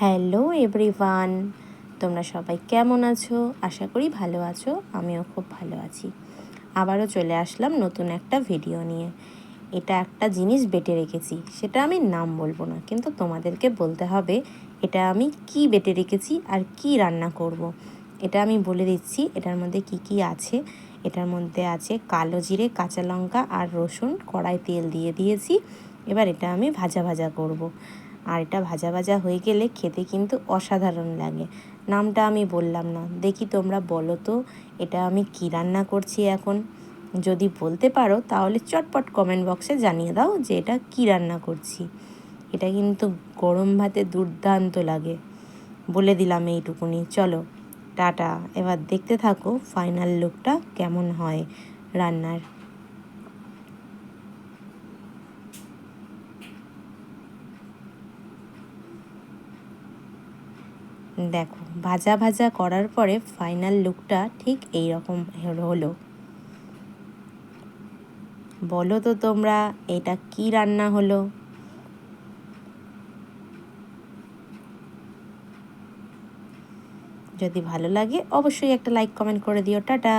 Hello everyone, তোমরা সবাই কেমন আছো? আশা করি ভালো আছো। আমিও খুব ভালো আছি। আবারও চলে আসলাম নতুন একটা ভিডিও নিয়ে। এটা একটা জিনিস বেটে রেখেছি, সেটা আমি নাম বলবো না, কিন্তু তোমাদেরকে বলতে হবে এটা আমি কি বেটে রেখেছি আর কি রান্না করব। এটা আমি বলে দিচ্ছি এটার মধ্যে কি কি আছে। এটার মধ্যে আছে কালো জিরে, কাঁচা লঙ্কা আর রসুন। কড়াই তেল দিয়ে দিয়েছি। এবার এটা আমি ভাজা ভাজা করব। আর এটা ভাজা ভাজা হয়ে গেলে খেতে কিন্তু অসাধারণ লাগে। নামটা আমি বললাম না, দেখি তোমরা বলো তো এটা আমি কী রান্না করছি এখন। যদি বলতে পারো তাহলে চটপট কমেন্ট বক্সে জানিয়ে দাও যে এটা কী রান্না করছি। এটা কিন্তু গরম ভাতে দুর্দান্ত লাগে, বলে দিলাম এইটুকুনি। চলো টাটা, এবার দেখতে থাকো ফাইনাল লুকটা কেমন হয় রান্নার। দেখো ভাজা ভাজা করার পরে ফাইনাল লুকটা ঠিক এই রকম হলো। বলো তো তোমরা এটা কি রান্না হলো। যদি ভালো লাগে অবশ্যই একটা লাইক কমেন্ট করে দিও। টাটা।